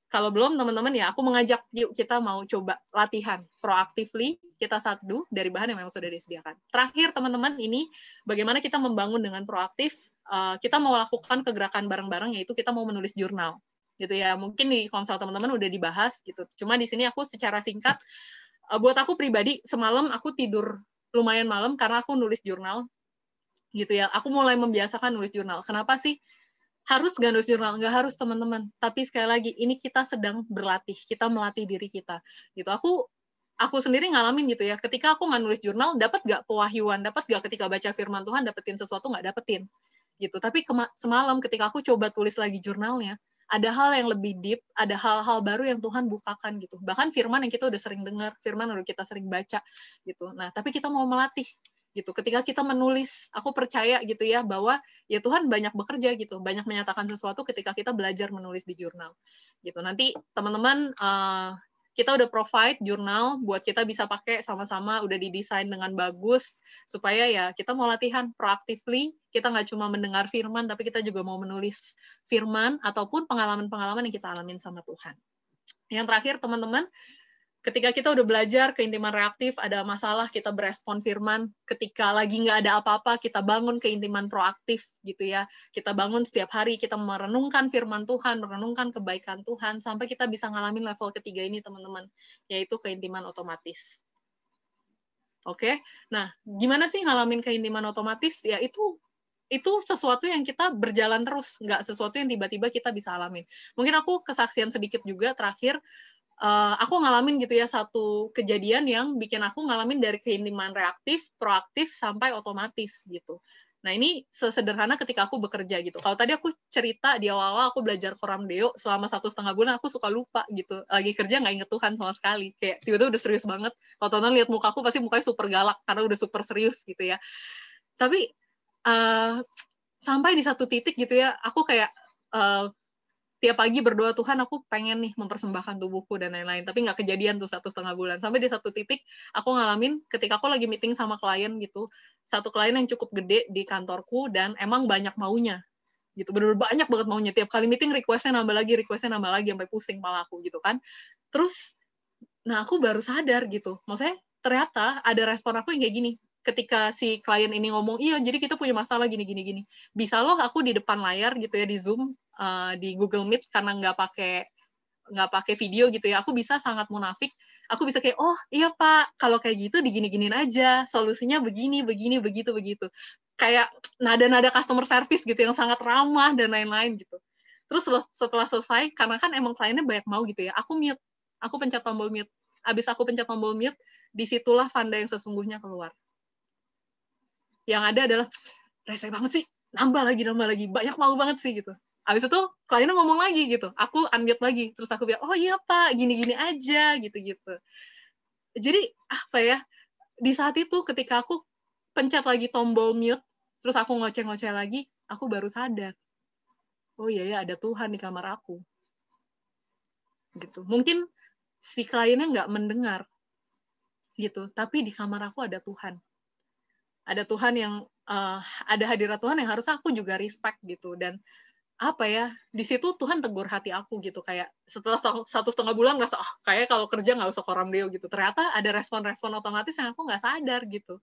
Kalau belum, teman-teman ya, aku mengajak yuk kita mau coba latihan proactively kita saat teduh dari bahan yang memang sudah disediakan. Terakhir, teman-teman, ini bagaimana kita membangun dengan proaktif. Kita mau lakukan kegerakan bareng-bareng, yaitu kita mau menulis jurnal. Gitu ya, mungkin di konsel teman-teman udah dibahas gitu. Cuma di sini aku secara singkat, buat aku pribadi, semalam aku tidur lumayan malam karena aku nulis jurnal. Gitu ya, aku mulai membiasakan nulis jurnal. Kenapa sih? Harus gak nulis jurnal? Nggak harus, teman-teman. Tapi sekali lagi, ini kita sedang berlatih. Kita melatih diri kita. Gitu. Aku sendiri ngalamin gitu ya. Ketika aku nggak nulis jurnal, dapat gak pewahyuan? Dapat gak ketika baca firman Tuhan, dapetin sesuatu nggak dapetin? Gitu. Tapi semalam ketika aku coba tulis lagi jurnalnya, ada hal yang lebih deep, ada hal-hal baru yang Tuhan bukakan gitu. Bahkan firman yang kita udah sering dengar, firman udah kita sering baca gitu. Nah, tapi kita mau melatih gitu. Ketika kita menulis, aku percaya gitu ya bahwa ya Tuhan banyak bekerja gitu, banyak menyatakan sesuatu ketika kita belajar menulis di jurnal. Gitu. Nanti teman-teman kita udah provide jurnal buat kita bisa pakai sama-sama, udah didesain dengan bagus supaya ya kita mau latihan proactively, kita nggak cuma mendengar firman tapi kita juga mau menulis firman ataupun pengalaman-pengalaman yang kita alamin sama Tuhan. Yang terakhir teman-teman, ketika kita udah belajar keintiman reaktif, ada masalah, kita berespon firman. Ketika lagi nggak ada apa-apa, kita bangun keintiman proaktif, gitu ya. Kita bangun setiap hari, kita merenungkan firman Tuhan, merenungkan kebaikan Tuhan, sampai kita bisa ngalamin level ketiga ini, teman-teman, yaitu keintiman otomatis. Oke? Nah, gimana sih ngalamin keintiman otomatis? Ya, itu sesuatu yang kita berjalan terus, nggak sesuatu yang tiba-tiba kita bisa alamin. Mungkin aku kesaksian sedikit juga, terakhir, aku ngalamin gitu ya satu kejadian yang bikin aku ngalamin dari keintiman reaktif, proaktif, sampai otomatis gitu. Nah ini sesederhana ketika aku bekerja gitu. Kalau tadi aku cerita di awal-awal aku belajar Coram Deo selama 1,5 bulan aku suka lupa gitu. Lagi kerja nggak inget Tuhan sama sekali. Kayak tiba-tiba udah serius banget. Kalau tonton lihat muka aku pasti mukanya super galak karena udah super serius gitu ya. Tapi sampai di satu titik gitu ya, aku kayak tiap pagi berdoa, Tuhan aku pengen nih mempersembahkan tubuhku dan lain-lain, tapi nggak kejadian tuh 1,5 bulan. Sampai di satu titik aku ngalamin ketika aku lagi meeting sama klien gitu, satu klien yang cukup gede di kantorku dan emang banyak maunya gitu, bener-bener banyak banget maunya. Tiap kali meeting request-nya nambah lagi sampai pusing malah aku gitu kan. Terus nah aku baru sadar gitu, maksudnya ternyata ada respon aku yang kayak gini. Ketika si klien ini ngomong, iya jadi kita punya masalah gini. Bisa loh aku di depan layar gitu ya, di Zoom, di Google Meet karena nggak pakai video gitu ya, aku bisa sangat munafik, aku bisa kayak, oh iya Pak, kalau kayak gitu digini-giniin aja, solusinya begini, begitu. Kayak nada-nada customer service gitu yang sangat ramah dan lain-lain gitu. Terus setelah selesai, karena kan emang kliennya banyak mau gitu ya, aku mute, aku pencet tombol mute. Abis aku pencet tombol mute, disitulah Vanda yang sesungguhnya keluar. Yang ada adalah, rese banget sih, nambah lagi, banyak mau banget sih gitu. Habis itu kliennya ngomong lagi gitu, aku unmute lagi, terus aku bilang, oh iya Pak, gini-gini aja, gitu-gitu. Jadi, apa ya, di saat itu ketika aku pencet lagi tombol mute, terus aku ngoceh-ngoceh lagi, aku baru sadar, oh iya ya, ada Tuhan di kamar aku. Gitu. Mungkin si kliennya nggak mendengar, gitu, tapi di kamar aku ada Tuhan. Ada Tuhan yang, ada hadirat Tuhan yang harus aku juga respect gitu, dan apa ya, di situ Tuhan tegur hati aku gitu, kayak setelah 1,5 bulan ngerasa, kayak kalau kerja nggak usah Coram Deo gitu. Ternyata ada respon-respon otomatis yang aku nggak sadar gitu.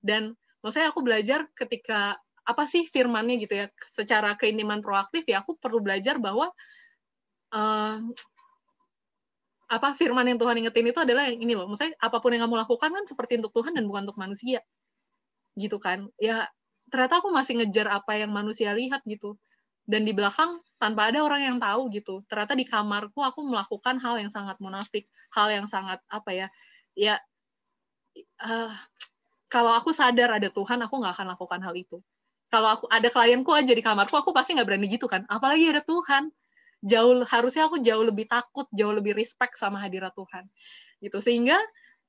Dan maksudnya aku belajar ketika, apa sih firmannya gitu ya, secara keintiman proaktif ya aku perlu belajar bahwa apa firman yang Tuhan ingetin itu adalah yang ini loh, maksudnya apapun yang kamu lakukan kan seperti untuk Tuhan dan bukan untuk manusia. Gitu kan. Ya ternyata aku masih ngejar apa yang manusia lihat gitu. Dan di belakang tanpa ada orang yang tahu gitu. Ternyata di kamarku aku melakukan hal yang sangat munafik, hal yang sangat kalau aku sadar ada Tuhan, aku nggak akan lakukan hal itu. Kalau aku ada klienku aja di kamarku, aku pasti nggak berani gitu kan. Apalagi ada Tuhan. Harusnya aku jauh lebih takut, jauh lebih respect sama hadirat Tuhan. Gitu. Sehingga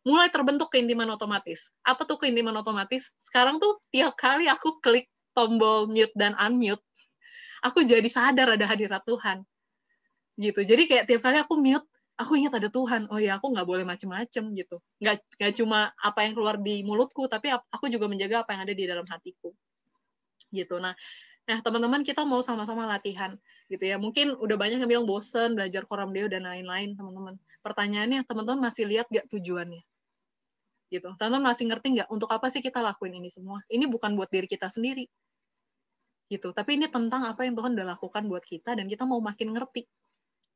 mulai terbentuk keintiman otomatis. Apa tuh keintiman otomatis? Sekarang tuh tiap kali aku klik tombol mute dan unmute, aku jadi sadar ada hadirat Tuhan. Gitu. Jadi kayak tiap kali aku mute, aku ingat ada Tuhan. Oh ya, aku nggak boleh macem-macem gitu. Nggak cuma apa yang keluar di mulutku, tapi aku juga menjaga apa yang ada di dalam hatiku. Gitu. Nah, teman-teman, kita mau sama-sama latihan gitu ya. Mungkin udah banyak yang bilang bosen belajar Coram Deo dan lain-lain, teman-teman. Pertanyaannya, teman-teman masih lihat nggak tujuannya? Gitu. Teman-teman masih ngerti nggak untuk apa sih kita lakuin ini semua? Ini bukan buat diri kita sendiri. Gitu. Tapi ini tentang apa yang Tuhan udah lakukan buat kita dan kita mau makin ngerti.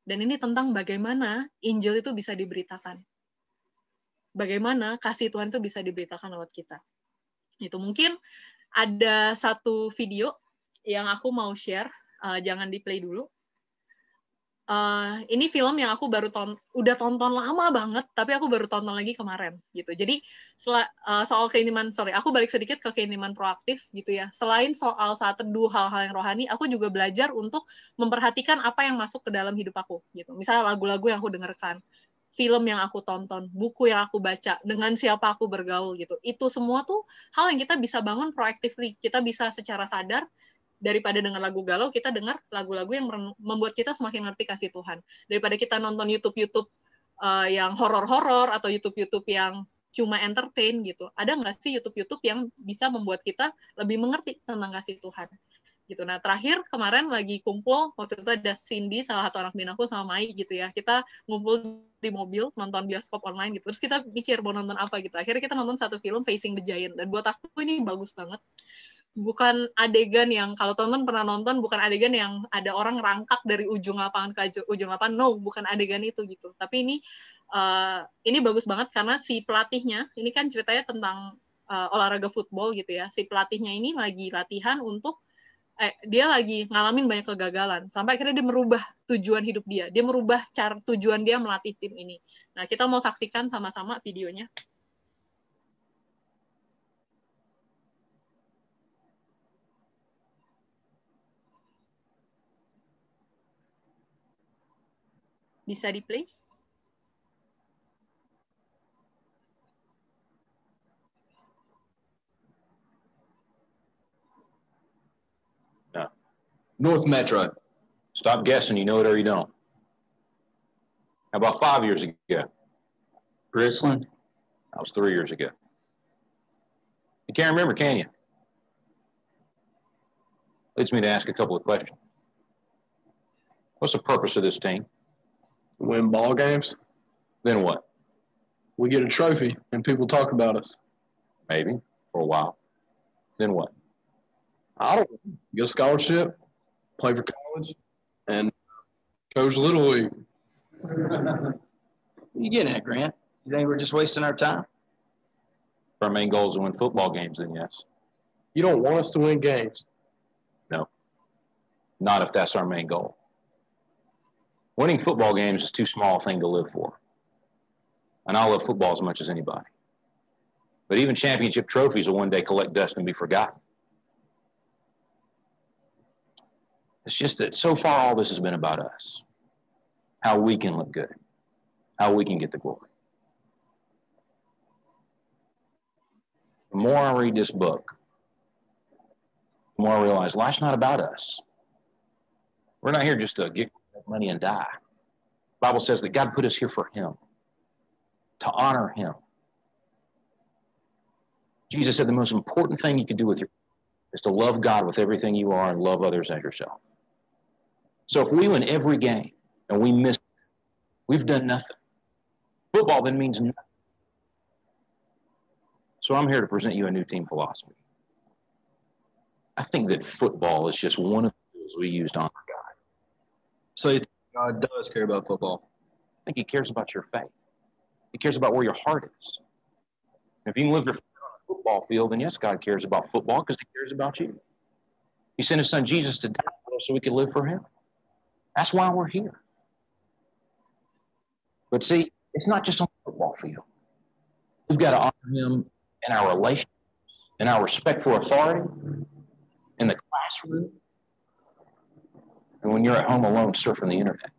Dan ini tentang bagaimana Injil itu bisa diberitakan. Bagaimana kasih Tuhan itu bisa diberitakan lewat kita. Itu mungkin ada satu video yang aku mau share, jangan di-play dulu. Ini film yang aku udah tonton lama banget, tapi aku baru tonton lagi kemarin, gitu. Jadi soal keintiman, aku balik sedikit ke keintiman proaktif, gitu ya. Selain soal saat teduh hal-hal yang rohani, aku juga belajar untuk memperhatikan apa yang masuk ke dalam hidup aku, gitu. Misalnya lagu-lagu yang aku dengarkan, film yang aku tonton, buku yang aku baca, dengan siapa aku bergaul, gitu. Itu semua tuh hal yang kita bisa bangun proactively. Kita bisa secara sadar, daripada dengar lagu galau, kita dengar lagu-lagu yang membuat kita semakin ngerti kasih Tuhan. Daripada kita nonton YouTube yang horor-horor atau YouTube yang cuma entertain gitu. Ada nggak sih YouTube yang bisa membuat kita lebih mengerti tentang kasih Tuhan? Gitu. Nah, terakhir kemarin lagi kumpul, waktu itu ada Cindy, salah satu anak binaku, sama Mai gitu ya. Kita ngumpul di mobil, nonton bioskop online gitu. Terus kita mikir mau nonton apa gitu. Akhirnya kita nonton satu film, Facing the Giant. Dan buat aku ini bagus banget. Bukan adegan yang, kalau teman-teman pernah nonton, bukan adegan yang ada orang rangkak dari ujung lapangan ke ujung lapangan, no, bukan adegan itu gitu. Tapi ini bagus banget karena si pelatihnya, ini kan ceritanya tentang olahraga football gitu ya, si pelatihnya ini lagi latihan untuk, dia lagi ngalamin banyak kegagalan, sampai akhirnya dia merubah tujuan hidup dia merubah tujuan dia melatih tim ini. Nah, kita mau saksikan sama-sama videonya. Bisa di-play? No. North Metro. Stop guessing. You know it or you don't. How about 5 years ago? Graceland? That was 3 years ago. You can't remember, can you? Leads me to ask a couple of questions. What's the purpose of this team? Win ball games. Then what? We get a trophy and people talk about us. Maybe, for a while. Then what? I don't know. Get a scholarship, play for college, and coach Little League. You getting at, Grant? You think we're just wasting our time? Our main goal is to win football games, then yes. You don't want us to win games. No. Not if that's our main goal. Winning football games is too small a thing to live for. And I love football as much as anybody. But even championship trophies will one day collect dust and be forgotten. It's just that so far all this has been about us. How we can look good. How we can get the glory. The more I read this book, the more I realize life's not about us. We're not here just to get money and die. The Bible says that God put us here for Him, to honor Him. Jesus said the most important thing you could do with your life is to love God with everything you are and love others as yourself. So if we win every game and we miss, we've done nothing. Football then means nothing. So I'm here to present you a new team philosophy. I think that football is just one of the tools we use to honor God. So you think God does care about football? I think He cares about your faith. He cares about where your heart is. If you can live your football field, then yes, God cares about football because he cares about you. He sent his son Jesus to die for us so we could live for him. That's why we're here. But see, it's not just on the football field. We've got to honor him in our relationships, in our respect for authority, in the classroom, and when you're at home alone surfing the internet.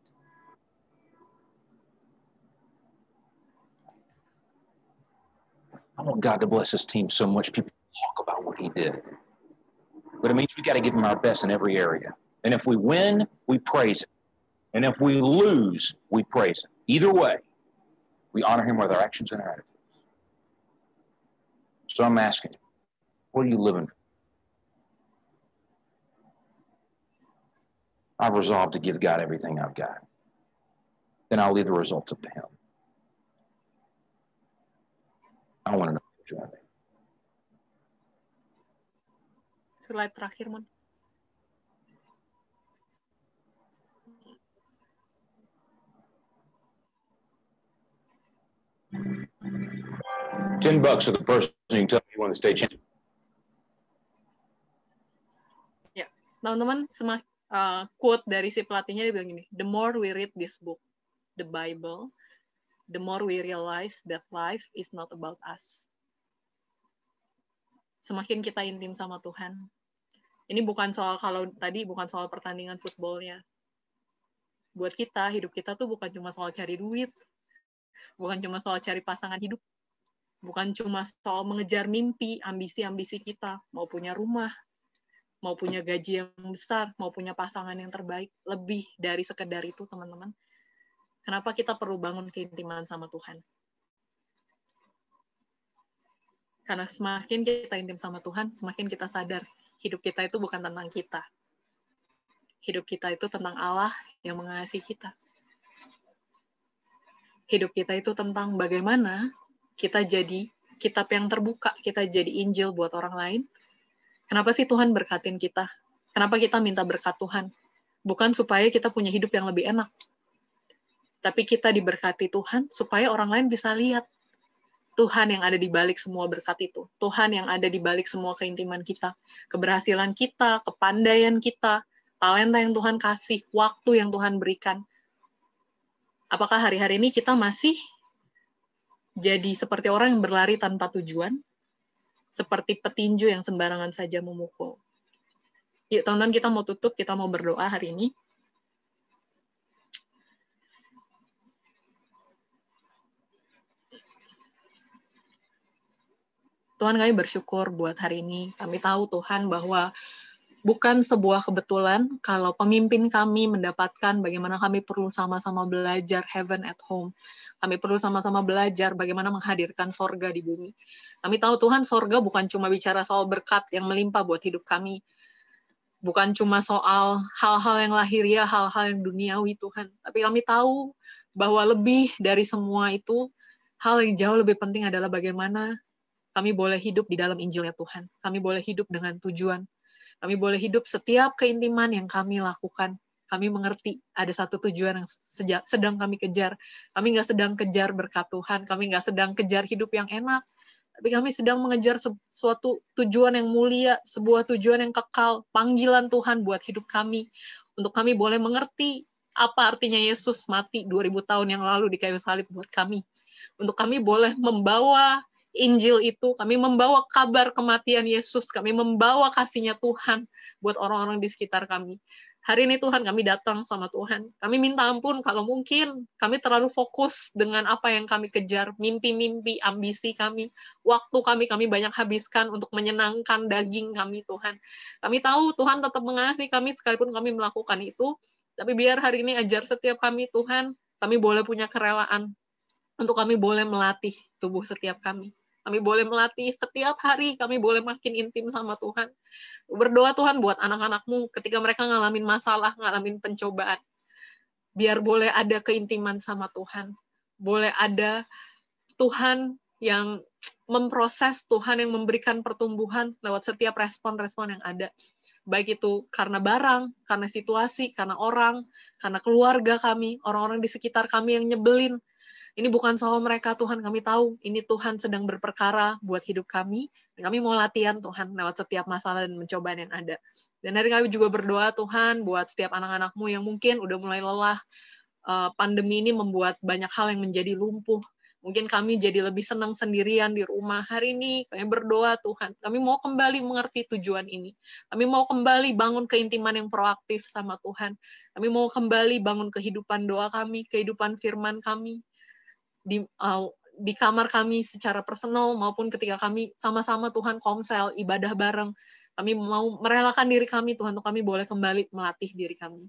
I want God to bless this team so much people talk about what he did. But it means we got to give him our best in every area. And if we win, we praise him. And if we lose, we praise him. Either way, we honor him with our actions and our attitudes. So I'm asking you, what are you living for? I've resolved to give God everything I've got. Then I'll leave the results up to him. I want to know what you're doing. Slide terakhir, Mon. $10 to the person who can tell me you won the state championship. Ya, teman-teman, quote dari si pelatihnya dia bilang gini, the more we read this book, the Bible, the more we realize that life is not about us. Semakin kita intim sama Tuhan. Ini bukan soal, kalau tadi bukan soal pertandingan footballnya. Buat kita, hidup kita tuh bukan cuma soal cari duit, bukan cuma soal cari pasangan hidup, bukan cuma soal mengejar mimpi, ambisi-ambisi kita, mau punya rumah, mau punya gaji yang besar, mau punya pasangan yang terbaik. Lebih dari sekedar itu, teman-teman. Kenapa kita perlu bangun keintiman sama Tuhan? Karena semakin kita intim sama Tuhan, semakin kita sadar hidup kita itu bukan tentang kita. Hidup kita itu tentang Allah yang mengasihi kita. Hidup kita itu tentang bagaimana kita jadi kitab yang terbuka, kita jadi Injil buat orang lain. Kenapa sih Tuhan berkatin kita? Kenapa kita minta berkat Tuhan? Bukan supaya kita punya hidup yang lebih enak. Tapi kita diberkati Tuhan supaya orang lain bisa lihat Tuhan yang ada di balik semua berkat itu. Tuhan yang ada di balik semua keintiman kita. Keberhasilan kita, kepandaian kita, talenta yang Tuhan kasih, waktu yang Tuhan berikan. Apakah hari-hari ini kita masih jadi seperti orang yang berlari tanpa tujuan? Seperti petinju yang sembarangan saja memukul. Yuk teman-teman, kita mau tutup, kita mau berdoa hari ini. Tuhan, kami bersyukur buat hari ini. Kami tahu Tuhan bahwa bukan sebuah kebetulan kalau pemimpin kami mendapatkan bagaimana kami perlu sama-sama belajar heaven at home. Kami perlu sama-sama belajar bagaimana menghadirkan sorga di bumi. Kami tahu Tuhan, sorga bukan cuma bicara soal berkat yang melimpah buat hidup kami. Bukan cuma soal hal-hal yang lahiriah, hal-hal yang duniawi Tuhan. Tapi kami tahu bahwa lebih dari semua itu, hal yang jauh lebih penting adalah bagaimana kami boleh hidup di dalam Injilnya Tuhan. Kami boleh hidup dengan tujuan. Kami boleh hidup setiap keintiman yang kami lakukan. Kami mengerti ada satu tujuan yang sedang kami kejar. Kami nggak sedang kejar berkat Tuhan. Kami nggak sedang kejar hidup yang enak. Tapi kami sedang mengejar suatu tujuan yang mulia, sebuah tujuan yang kekal, panggilan Tuhan buat hidup kami. Untuk kami boleh mengerti apa artinya Yesus mati 2000 tahun yang lalu di kayu salib buat kami. Untuk kami boleh membawa Injil itu, kami membawa kabar kematian Yesus, kami membawa kasih-Nya Tuhan buat orang-orang di sekitar kami. Hari ini Tuhan, kami datang sama Tuhan. Kami minta ampun kalau mungkin kami terlalu fokus dengan apa yang kami kejar, mimpi-mimpi, ambisi kami, waktu kami banyak habiskan untuk menyenangkan daging kami, Tuhan. Kami tahu Tuhan tetap mengasihi kami sekalipun kami melakukan itu, tapi biar hari ini ajar setiap kami, Tuhan, kami boleh punya kerelaan untuk kami boleh melatih tubuh setiap kami. Kami boleh melatih setiap hari, kami boleh makin intim sama Tuhan. Berdoa Tuhan buat anak-anak-Mu ketika mereka ngalamin masalah, ngalamin pencobaan. Biar boleh ada keintiman sama Tuhan. Boleh ada Tuhan yang memproses, Tuhan yang memberikan pertumbuhan lewat setiap respon-respon yang ada. Baik itu karena barang, karena situasi, karena orang, karena keluarga kami, orang-orang di sekitar kami yang nyebelin, Ini bukan soal mereka, Tuhan. Kami tahu ini Tuhan sedang berperkara buat hidup kami. Dan kami mau latihan, Tuhan, lewat setiap masalah dan pencobaan yang ada. Dan hari kami juga berdoa, Tuhan, buat setiap anak-anak-Mu yang mungkin udah mulai lelah. Pandemi ini membuat banyak hal yang menjadi lumpuh. Mungkin kami jadi lebih senang sendirian di rumah. Hari ini kami berdoa, Tuhan. Kami mau kembali mengerti tujuan ini. Kami mau kembali bangun keintiman yang proaktif sama Tuhan. Kami mau kembali bangun kehidupan doa kami, kehidupan firman kami. Di kamar kami secara personal, maupun ketika kami sama-sama Tuhan komsel, ibadah bareng. Kami mau merelakan diri kami, Tuhan, untuk kami boleh kembali melatih diri kami.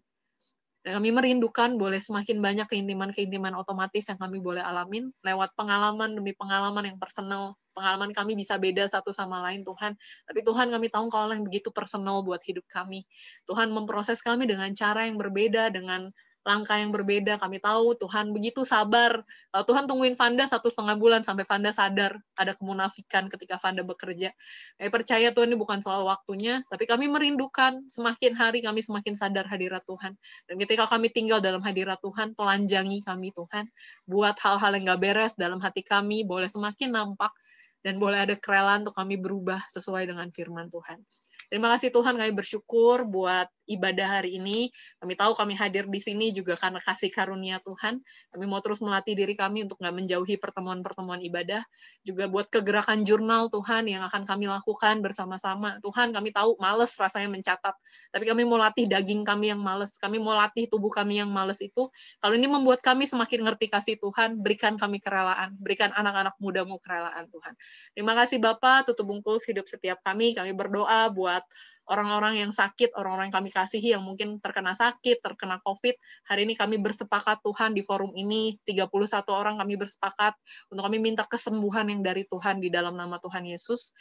Dan kami merindukan boleh semakin banyak keintiman-keintiman otomatis yang kami boleh alamin lewat pengalaman demi pengalaman yang personal. Pengalaman kami bisa beda satu sama lain, Tuhan. Tapi Tuhan, kami tahu Engkau yang begitu personal buat hidup kami. Tuhan memproses kami dengan cara yang berbeda, dengan langkah yang berbeda. Kami tahu Tuhan begitu sabar. Kalau Tuhan tungguin Vanda 1,5 bulan sampai Vanda sadar ada kemunafikan ketika Vanda bekerja. Kami percaya Tuhan ini bukan soal waktunya, tapi kami merindukan semakin hari kami semakin sadar hadirat Tuhan. Dan ketika kami tinggal dalam hadirat Tuhan, telanjangi kami Tuhan. Buat hal-hal yang gak beres dalam hati kami, boleh semakin nampak, dan boleh ada kerelaan untuk kami berubah sesuai dengan firman Tuhan. Terima kasih Tuhan, kami bersyukur buat ibadah hari ini. Kami tahu kami hadir di sini juga karena kasih karunia Tuhan. Kami mau terus melatih diri kami untuk nggak menjauhi pertemuan-pertemuan ibadah. Juga buat kegerakan jurnal Tuhan yang akan kami lakukan bersama-sama. Tuhan, kami tahu males rasanya mencatat. Tapi kami mau latih daging kami yang males. Kami mau latih tubuh kami yang males itu. Kalau ini membuat kami semakin ngerti kasih Tuhan, berikan kami kerelaan. Berikan anak-anak mudamu kerelaan Tuhan. Terima kasih Bapak, tutup bungkus hidup setiap kami. Kami berdoa buat orang-orang yang sakit, orang-orang yang kami kasihi yang mungkin terkena sakit, terkena COVID. Hari ini kami bersepakat Tuhan di forum ini, 31 orang kami bersepakat untuk kami minta kesembuhan yang dari Tuhan di dalam nama Tuhan Yesus.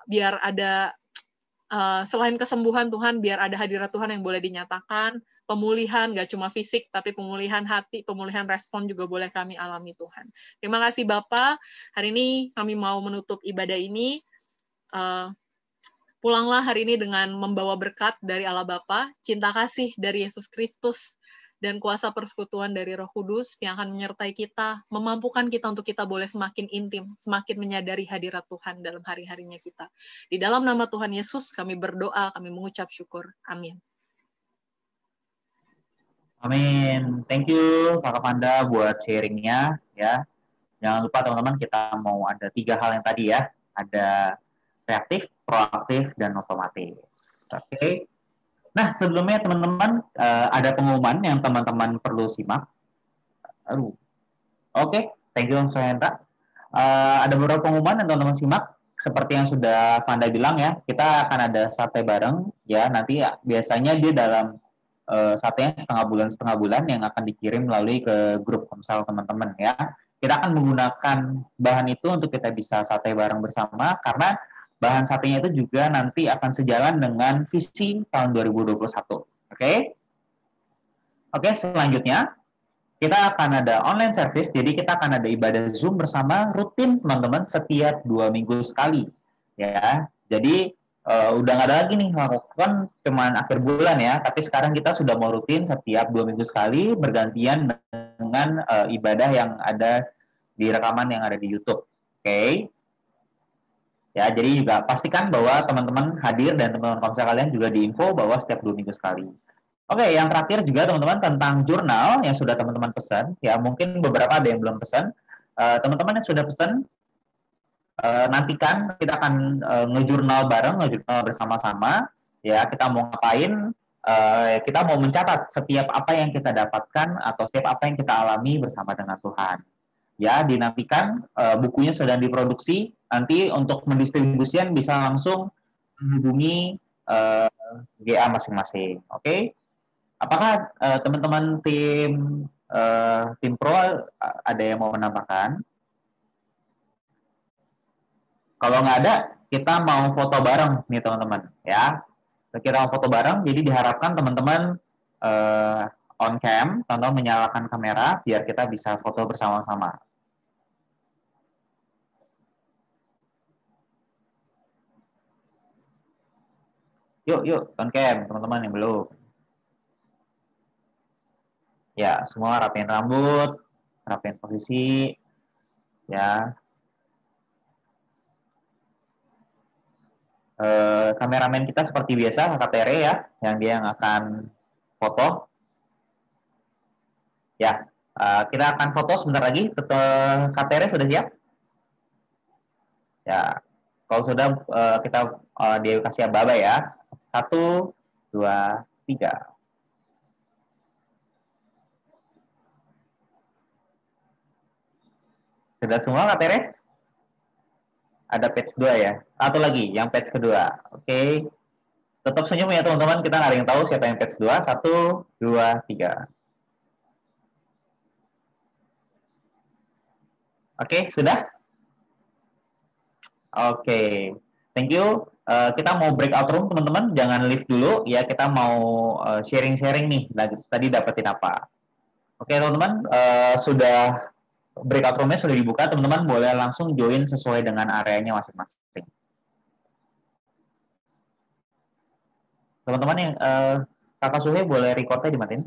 Biar ada, selain kesembuhan Tuhan, biar ada hadirat Tuhan yang boleh dinyatakan, pemulihan, gak cuma fisik, tapi pemulihan hati, pemulihan respon juga boleh kami alami Tuhan. Terima kasih Bapak. Hari ini kami mau menutup ibadah ini. Pulanglah hari ini dengan membawa berkat dari Allah Bapa, cinta kasih dari Yesus Kristus, dan kuasa persekutuan dari Roh Kudus yang akan menyertai kita, memampukan kita untuk kita boleh semakin intim, semakin menyadari hadirat Tuhan dalam hari-harinya kita. Di dalam nama Tuhan Yesus, kami berdoa, kami mengucap syukur. Amin. Amin. Thank you Kakak Panda buat sharingnya ya. Jangan lupa teman-teman, kita mau ada 3 hal yang tadi ya. Ada reaktif, proaktif, dan otomatis. Oke. Nah, sebelumnya teman-teman ada pengumuman yang teman-teman perlu simak. Oke, thank you Sohendra. Ada beberapa pengumuman yang teman-teman simak. Seperti yang sudah Vanda bilang ya, kita akan ada sate bareng ya. Nanti ya, biasanya dia dalam satenya setengah bulan yang akan dikirim melalui ke grup komsel teman-teman ya. Kita akan menggunakan bahan itu untuk kita bisa sate bareng bersama, karena bahan satenya itu juga nanti akan sejalan dengan visi tahun 2021. Oke? Oke, selanjutnya kita akan ada online service, jadi kita akan ada ibadah Zoom bersama rutin teman-teman setiap 2 minggu sekali. Ya, jadi udah nggak ada lagi nih melakukan cuman akhir bulan ya, tapi sekarang kita sudah mau rutin setiap 2 minggu sekali bergantian dengan ibadah yang ada di rekaman yang ada di YouTube. Oke? Ya, jadi juga pastikan bahwa teman-teman hadir dan teman-teman komsel kalian juga diinfo bahwa setiap 2 minggu sekali. Oke, yang terakhir juga teman-teman tentang jurnal yang sudah teman-teman pesan. Ya, mungkin beberapa ada yang belum pesan. Teman-teman yang sudah pesan, nantikan kita akan ngejurnal bareng, ngejurnal bersama-sama. Ya, kita mau ngapain? Kita mau mencatat setiap apa yang kita dapatkan atau setiap apa yang kita alami bersama dengan Tuhan. Ya, dinantikan bukunya sedang diproduksi. Nanti untuk mendistribusikan bisa langsung menghubungi GA masing-masing. Oke? Apakah teman-teman tim Pro ada yang mau menambahkan? Kalau nggak ada, kita mau foto bareng nih teman-teman. Ya, kita mau foto bareng. Jadi diharapkan teman-teman on cam, teman-teman menyalakan kamera biar kita bisa foto bersama-sama. Yuk, on cam, teman-teman yang belum. Ya, semua rapiin rambut, Rapiin posisi. Ya. Kameramen kita seperti biasa, Kak Tere ya, yang akan foto. Ya, kita akan foto sebentar lagi. Kak Tere sudah siap? Ya, kalau sudah kita dia kasih aba-aba ya. 1, 2, 3. Sudah semua Kak Tere? Ada page 2 ya? Satu lagi, yang page kedua. Oke. Tetap senyum ya teman-teman, kita nggak ada yang tahu siapa yang page 2. 1, 2, 3. Oke, sudah? Oke, thank you. Kita mau breakout room teman-teman, jangan leave dulu ya, kita mau sharing-sharing nih, tadi dapetin apa. Oke teman-teman, sudah breakout room-nya sudah dibuka, teman-teman boleh langsung join sesuai dengan areanya masing-masing. Teman-teman yang Kakak Suhe boleh record-nya dimatiin.